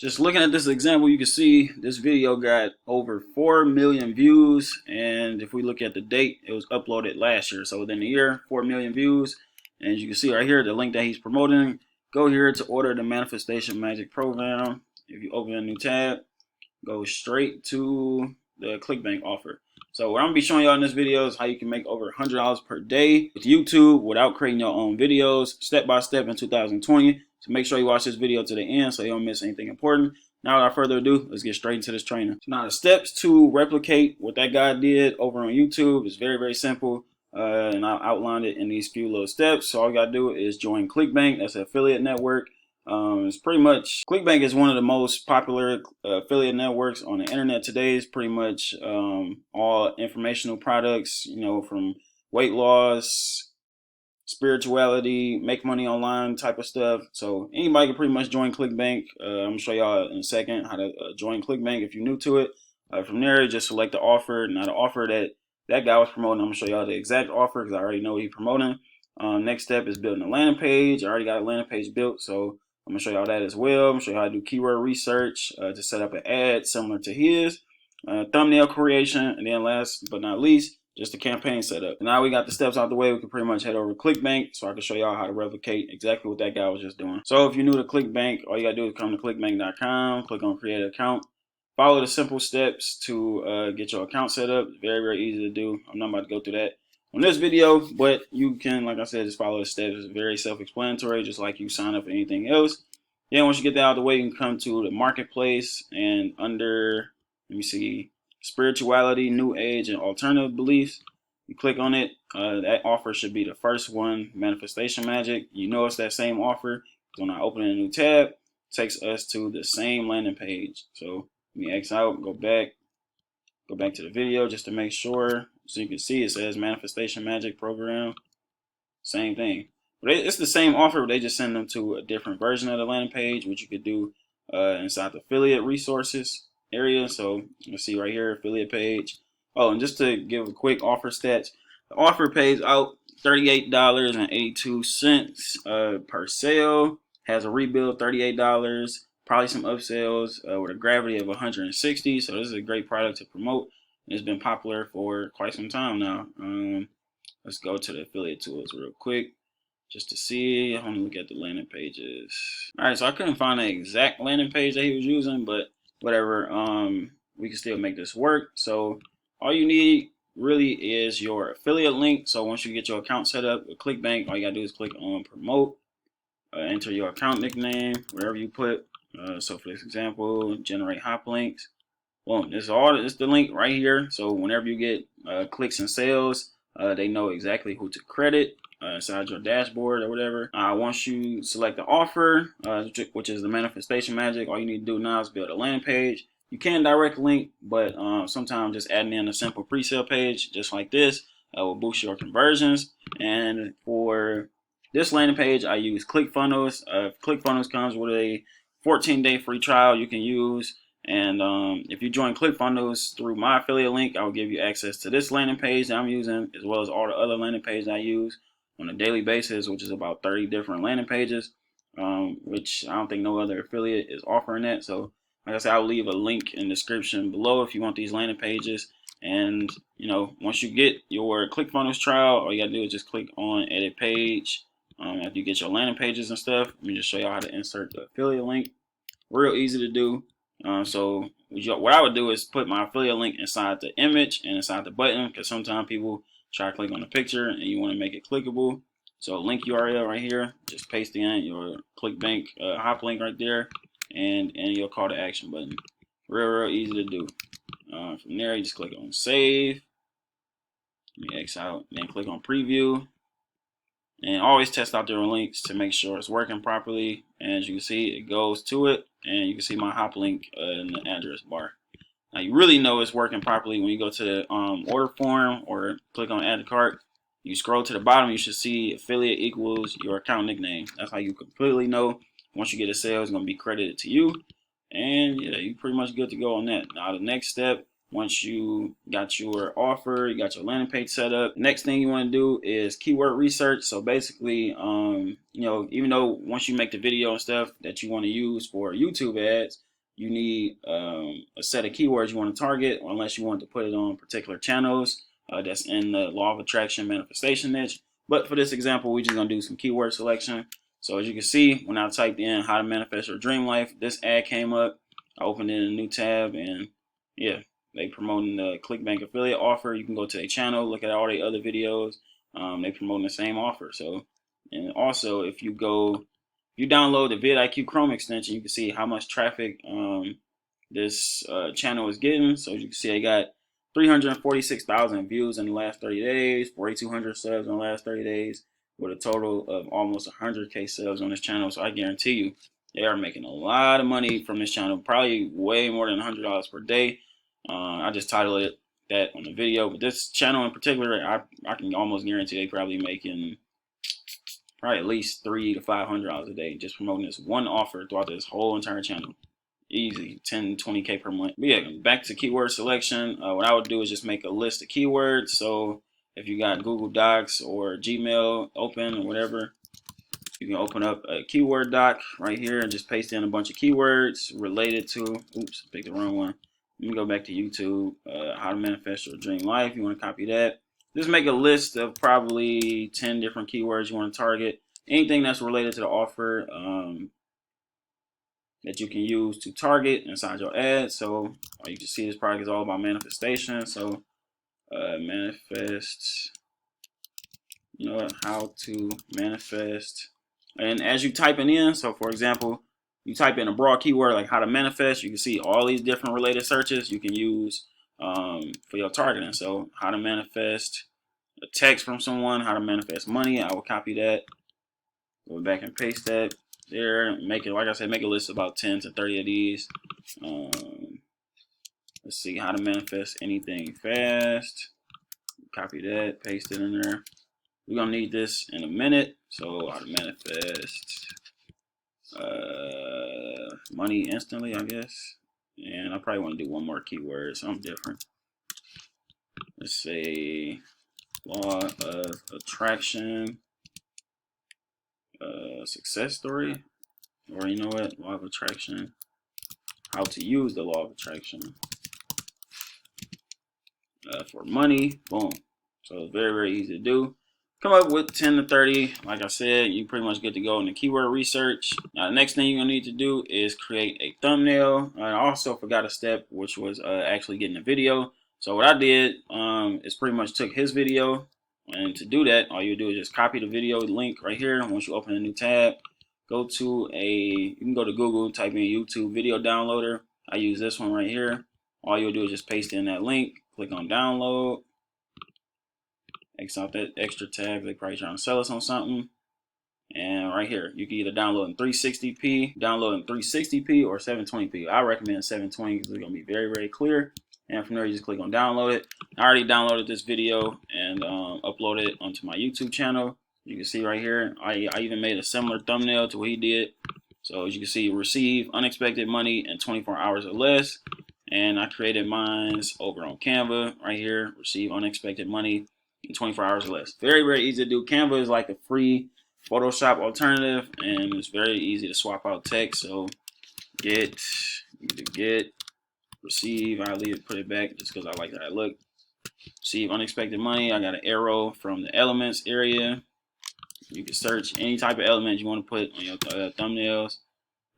Just looking at this example, you can see this video got over 4 million views. And if we look at the date, it was uploaded last year. So within a year, 4 million views. And as you can see right here, the link that he's promoting, go here to order the Manifestation Magic program. If you open a new tab, go straight to the ClickBank offer. So what I'm gonna be showing y'all in this video is how you can make over $100 per day with YouTube without creating your own videos, step by step in 2020. So make sure you watch this video to the end so you don't miss anything important. Now without further ado, let's get straight into this training. So now the steps to replicate what that guy did over on YouTube is very, very simple. And I outlined it in these few little steps. So all you gotta do is join ClickBank. That's an affiliate network. It's pretty much, ClickBank is one of the most popular affiliate networks on the internet today. It's pretty much all informational products, you know, from weight loss, spirituality, make money online type of stuff. So anybody can pretty much join ClickBank. I'm gonna show y'all in a second how to join ClickBank if you're new to it. From there, just select the offer. Now the offer that guy was promoting, I'm gonna show y'all the exact offer because I already know what he's promoting. Next step is building a landing page. I already got a landing page built, so I'm gonna show y'all that as well. I'm gonna show you how to do keyword research to set up an ad similar to his, thumbnail creation, and then last but not least, just the campaign setup. Now we got the steps out the way, we can pretty much head over to ClickBank so I can show y'all how to replicate exactly what that guy was just doing. So if you're new to ClickBank, all you gotta do is come to clickbank.com, click on create an account, follow the simple steps to get your account set up. It's very, very easy to do. I'm not about to go through that on this video, but you can, like I said, just follow the steps. It's very self-explanatory, just like you sign up for anything else. Then once you get that out of the way, you can come to the marketplace, and under, let me see, spirituality, new age, and alternative beliefs, you click on it. That offer should be the first one, Manifestation Magic. You know it's that same offer. So when I open a new tab, it takes us to the same landing page. So let me X out, go back to the video just to make sure. So you can see it says Manifestation Magic program, same thing. But it's the same offer, but they just send them to a different version of the landing page, which you could do inside the affiliate resources area. So you see right here, affiliate page. Oh, and just to give a quick offer stats, the offer pays out $38.82 per sale, has a rebuild $38, probably some upsells with a gravity of 160. So this is a great product to promote. It's been popular for quite some time now. Let's go to the affiliate tools real quick just to see. I want to look at the landing pages. All right, so I couldn't find the exact landing page that he was using, but whatever. We can still make this work. So all you need really is your affiliate link. So once you get your account set up with ClickBank, all you gotta do is click on promote, enter your account nickname, wherever you put. So for this example, generate hop links. Well, it's the link right here. So whenever you get clicks and sales, they know exactly who to credit inside your dashboard or whatever. Once you select the offer, which is the Manifestation Magic, all you need to do now is build a landing page. You can direct link, but sometimes just adding in a simple pre-sale page just like this will boost your conversions. And for this landing page, I use ClickFunnels. ClickFunnels comes with a 14-day free trial you can use. And if you join ClickFunnels through my affiliate link, I will give you access to this landing page that I'm using, as well as all the other landing pages I use on a daily basis, which is about 30 different landing pages, which I don't think no other affiliate is offering that. So like I said, I'll leave a link in the description below if you want these landing pages. And you know, once you get your ClickFunnels trial, all you gotta do is just click on edit page. After you get your landing pages and stuff, let me just show you how to insert the affiliate link. Real easy to do. So what I would do is put my affiliate link inside the image and inside the button, because sometimes people try to click on the picture and you want to make it clickable. So link URL right here, just paste in your ClickBank hop link right there, and your call to action button. Real easy to do. From there, you just click on save. Let me X out, then click on preview. And always test out your links to make sure it's working properly. And as you can see, it goes to it, and you can see my hop link in the address bar. Now you really know it's working properly when you go to the order form or click on add to cart. You scroll to the bottom, you should see affiliate equals your account nickname. That's how you completely know once you get a sale, it's going to be credited to you. And yeah, you're pretty much good to go on that. Now the next step, once you got your offer, you got your landing page set up, next thing you want to do is keyword research. So basically, you know, even though once you make the video and stuff that you want to use for YouTube ads, you need a set of keywords you want to target, or unless you want to put it on particular channels that's in the law of attraction manifestation niche. But for this example, we're just gonna do some keyword selection. So as you can see, when I typed in how to manifest your dream life, this ad came up. I opened it in a new tab, and yeah, they promoting the ClickBank affiliate offer. You can go to their channel, look at all the other videos. They promoting the same offer. So, and also if you download the vidIQ Chrome extension, you can see how much traffic this channel is getting. So you can see I got 346,000 views in the last 30 days, 4,200 subs in the last 30 days, with a total of almost 100K subs on this channel. So I guarantee you, they are making a lot of money from this channel, probably way more than $100 per day. I just titled it that on the video, but this channel in particular, I can almost guarantee they probably making probably at least $300 to $500 a day just promoting this one offer throughout this whole entire channel. Easy, 10, 20K per month. But yeah, back to keyword selection. What I would do is just make a list of keywords. So if you got Google Docs or Gmail open or whatever, you can open up a keyword doc right here and just paste in a bunch of keywords related to, oops, picked the wrong one. Let me go back to YouTube, how to manifest your dream life. You want to copy that. Just make a list of probably 10 different keywords you want to target. Anything that's related to the offer that you can use to target inside your ad. So you can see this product is all about manifestation. So manifest, you know, how to manifest. And as you type it in, so for example, you type in a broad keyword like how to manifest, you can see all these different related searches you can use for your targeting. So how to manifest a text from someone, how to manifest money. I will copy that, go back and paste that there. Make it, like I said, make a list of about 10 to 30 of these. Let's see, how to manifest anything fast. Copy that, paste it in there. We're gonna need this in a minute. So how to manifest money instantly, I guess. And I probably want to do one more keyword, something different. Let's say law of attraction, success story, or you know what, law of attraction, how to use the law of attraction for money. Boom. So it's very, very easy to do. Come up with 10 to 30. Like I said, you pretty much get to go into keyword research. Now, the next thing you're gonna need to do is create a thumbnail. I also forgot a step, which was actually getting a video. So what I did is pretty much took his video, and to do that, all you do is just copy the video link right here. Once you open a new tab, you can go to Google, type in YouTube video downloader. I use this one right here. All you'll do is just paste in that link, click on download. X out that extra tab. They probably trying to sell us on something. And right here, you can either download in 360p, or 720p. I recommend 720 because it's gonna be very, very clear. And from there, you just click on download it. I already downloaded this video and uploaded it onto my YouTube channel. You can see right here, I even made a similar thumbnail to what he did. So as you can see, receive unexpected money in 24 hours or less. And I created mine over on Canva right here, receive unexpected money in 24 hours or less. Very, very easy to do. Canva is like a free Photoshop alternative, and it's very easy to swap out text. So get, receive, I leave it, put it back just because I like how it look. Receive unexpected money. I got an arrow from the elements area. You can search any type of element you want to put on your thumbnails.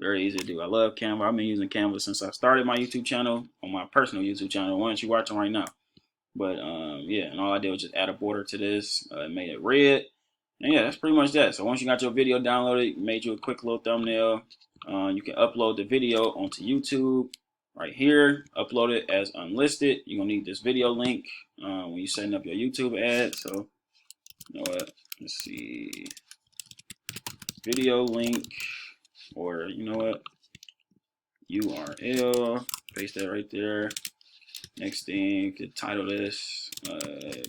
Very easy to do. I love Canva. I've been using Canva since I started my YouTube channel, on my personal YouTube channel, the one that you're watching right now. But yeah, and all I did was just add a border to this, made it red, and yeah, that's pretty much that. So once you got your video downloaded, made you a quick little thumbnail, you can upload the video onto YouTube right here, upload it as unlisted. You're gonna need this video link when you're setting up your YouTube ad. So you know what, let's see, video link, or you know what, URL, paste that right there. Next thing, you could title this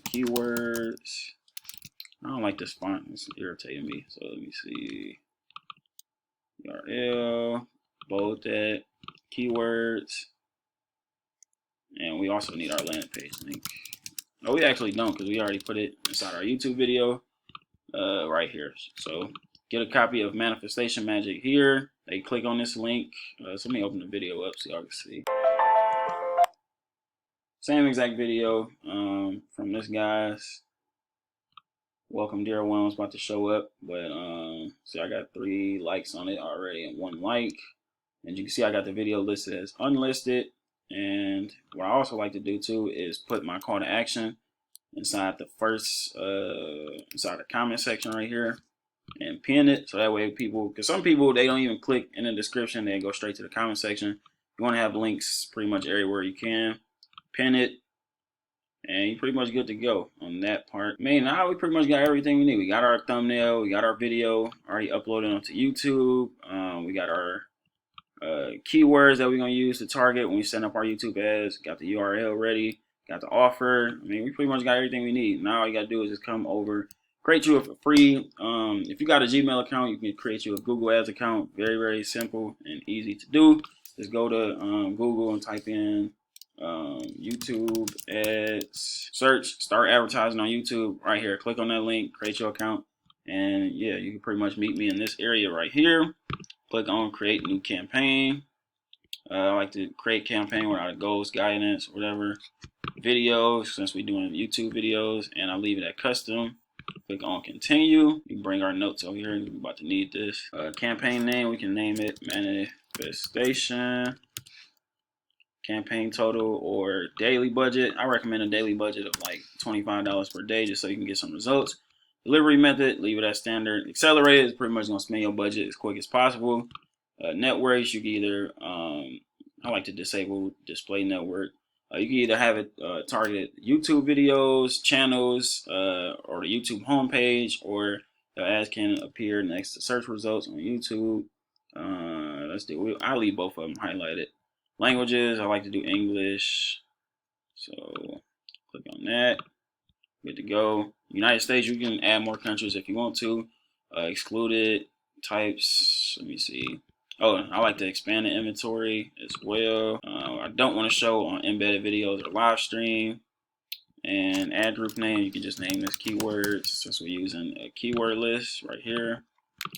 keywords. I don't like this font, it's irritating me. So let me see, URL, bold that, keywords, and we also need our landing page link. No, we actually don't, because we already put it inside our YouTube video right here. So get a copy of Manifestation Magic here. They click on this link. So let me open the video up so y'all can see. Same exact video from this guy's. Welcome Dear One was about to show up, but see, I got 3 likes on it already and 1 like. And you can see I got the video listed as unlisted. And what I also like to do too is put my call to action inside the first inside the comment section right here and pin it, so that way people, because some people, they don't even click in the description, they go straight to the comment section. You want to have links pretty much everywhere you can. Pin it, and you're pretty much good to go on that part. Man, now we pretty much got everything we need. We got our thumbnail, we got our video already uploaded onto YouTube. We got our keywords that we're gonna use to target when we set up our YouTube ads. Got the URL ready, got the offer. I mean, we pretty much got everything we need. Now all you gotta do is just come over, create you for free. If you got a Gmail account, you can create you a Google Ads account. Very, very simple and easy to do. Just go to Google and type in YouTube ads, search, start advertising on YouTube right here. Click on that link, create your account, and yeah, you can pretty much meet me in this area right here. Click on create new campaign. I like to create campaign without goals, guidance, whatever. Videos, since we're doing YouTube videos, and I leave it at custom. Click on continue. We bring our notes over here. We're about to need this. Campaign name, we can name it manifestation. Campaign total or daily budget. I recommend a daily budget of like $25 per day just so you can get some results. Delivery method, leave it at standard. Accelerated is pretty much going to spend your budget as quick as possible. Networks, you can either, I like to disable display network. You can either have it target YouTube videos, channels, or the YouTube homepage, or the ads can appear next to search results on YouTube. Let's do it. I'll leave both of them highlighted. Languages, I like to do English. So click on that. Good to go. United States, you can add more countries if you want to. Excluded types. Let me see. Oh, I like to expand the inventory as well. I don't want to show on embedded videos or live stream. And ad group name, you can just name this keywords since we're using a keyword list right here.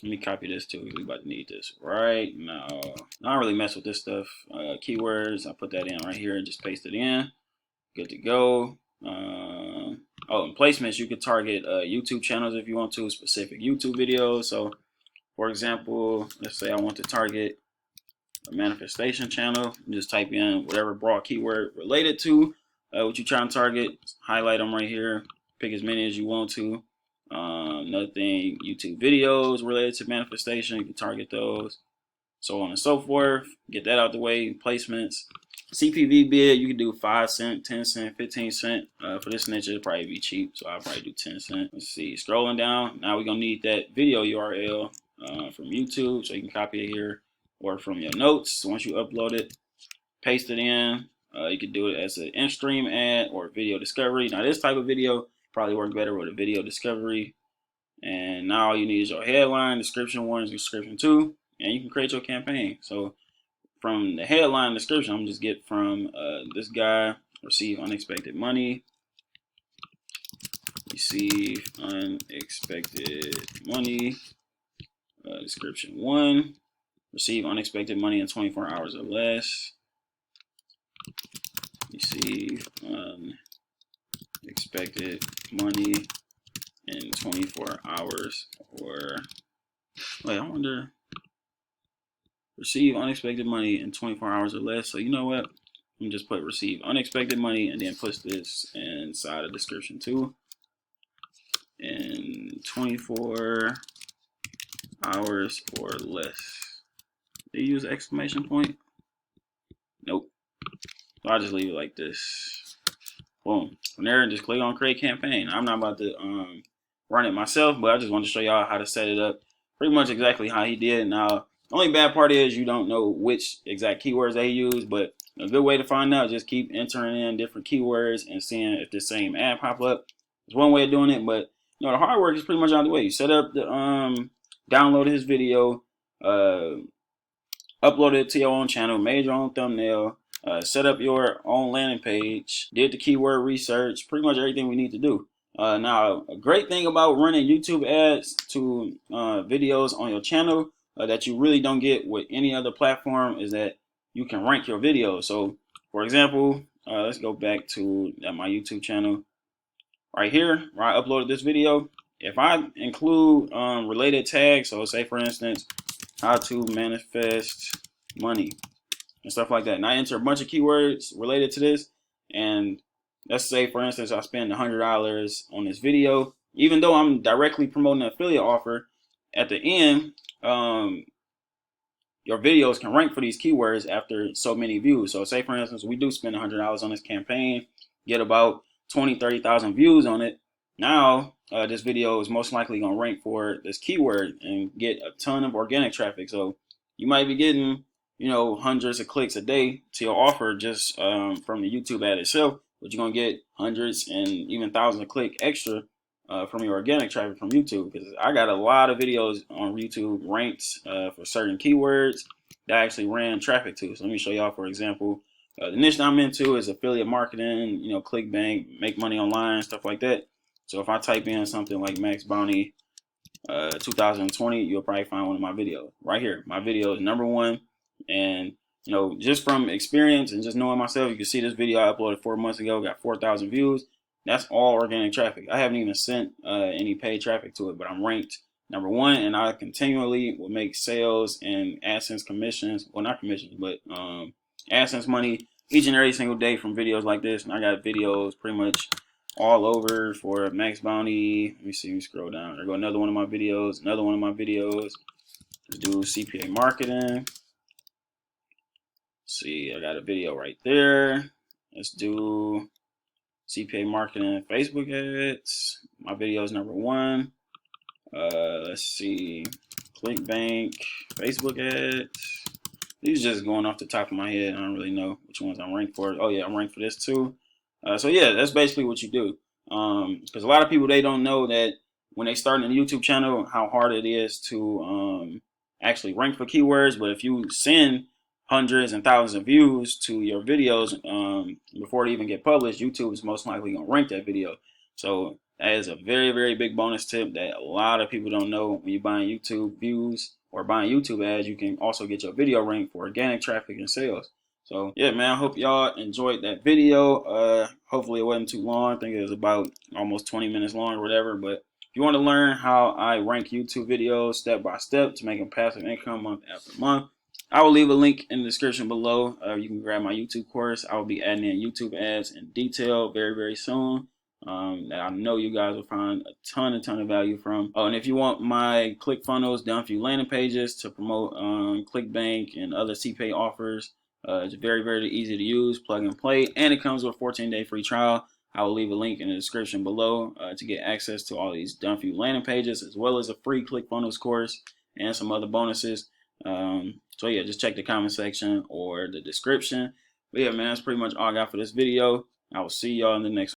Let me copy this too. We're about to need this right now. I don't really mess with this stuff. Keywords, I put that in right here and just paste it in. Good to go. Oh, and placements, you could target YouTube channels if you want to, specific YouTube videos. So, for example, let's say I want to target a manifestation channel. Just type in whatever broad keyword related to what you're trying to target. Highlight them right here. Pick as many as you want to. Another thing, YouTube videos related to manifestation, you can target those, so on and so forth. Get that out the way. Placements, CPV bid, you can do 5 cents, 10 cents, 15 cents. For this niche, it'll probably be cheap, so I'll probably do 10 cents. Let's see, scrolling down, now we're gonna need that video URL from YouTube, so you can copy it here, or from your notes. So once you upload it, paste it in. You can do it as an in-stream ad or video discovery. Now this type of video probably work better with a video discovery. And now all you need is your headline, description 1, description 2, and you can create your campaign. So from the headline description, I'm just get from this guy, receive unexpected money. Receive unexpected money. Description 1, receive unexpected money in 24 hours or less. Receive unexpected money in 24 hours or, wait, I wonder, receive unexpected money in 24 hours or less. So you know what, I'm just put receive unexpected money and then put this inside a description too. In 24 hours or less. They use exclamation point? Nope. So I just leave it like this. Boom. From there, just click on create campaign. I'm not about to run it myself, but I just want to show y'all how to set it up pretty much exactly how he did. Now, the only bad part is you don't know which exact keywords they use, but a good way to find out, just keep entering in different keywords and seeing if the same ad pop up. It's one way of doing it, but you know, the hard work is pretty much out of the way. You set up the downloaded his video, uploaded it to your own channel, made your own thumbnail, set up your own landing page, did the keyword research, pretty much everything we need to do. Now, a great thing about running YouTube ads to videos on your channel, that you really don't get with any other platform is that you can rank your videos. So for example, let's go back to my YouTube channel right here where I uploaded this video. If I include related tags, so say for instance, how to manifest money and stuff like that, and I enter a bunch of keywords related to this, and let's say for instance I spend $100 on this video, even though I'm directly promoting an affiliate offer, at the end your videos can rank for these keywords after so many views. So say for instance we do spend $100 on this campaign, get about 20-30,000 views on it. Now this video is most likely going to rank for this keyword and get a ton of organic traffic. So you might be getting, you know, hundreds of clicks a day to your offer just from the YouTube ad itself, but you're going to get hundreds and even thousands of click extra from your organic traffic from YouTube, because I got a lot of videos on YouTube ranked for certain keywords that I actually ran traffic to. So let me show y'all, for example, the niche that I'm into is affiliate marketing, you know, ClickBank, make money online, stuff like that. So if I type in something like Max Bounty 2020, you'll probably find one of my videos right here. My video is #1, and you know, just from experience and just knowing myself, you can see this video I uploaded 4 months ago, got 4,000 views. That's all organic traffic. I haven't even sent any paid traffic to it, but I'm ranked #1, and I continually will make sales and AdSense commissions. Well, not commissions, but AdSense money each and every single day from videos like this. And I got videos pretty much all over for Max Bounty. Let me see, let me scroll down. There go another one of my videos, another one of my videos. Let's do CPA marketing. See, I got a video right there. Let's do CPA marketing Facebook ads. My video is #1. Let's see, ClickBank Facebook ads. These are just going off the top of my head. I don't really know which ones I'm ranked for. Oh yeah, I'm ranked for this too. So yeah, that's basically what you do. Because a lot of people, they don't know that when they start a YouTube channel, how hard it is to actually rank for keywords. But if you send hundreds and thousands of views to your videos before they even get published, YouTube is most likely going to rank that video. So that is a very, very big bonus tip that a lot of people don't know. When you're buying YouTube views or buying YouTube ads, you can also get your video ranked for organic traffic and sales. So yeah, man, I hope y'all enjoyed that video. Hopefully it wasn't too long. I think it was about almost 20 minutes long or whatever. But if you want to learn how I rank YouTube videos step by step to make a passive income month after month, I will leave a link in the description below. You can grab my YouTube course. I will be adding in YouTube ads in detail very, very soon. That I know you guys will find a ton of value from. Oh, and if you want my ClickFunnels down for you landing pages to promote ClickBank and other CPA offers, it's very, very easy to use, plug and play, and it comes with a 14-day free trial. I will leave a link in the description below to get access to all these done for you landing pages, as well as a free ClickFunnels course and some other bonuses. So yeah, just check the comment section or the description. But yeah, man, that's pretty much all I got for this video. I will see y'all in the next one.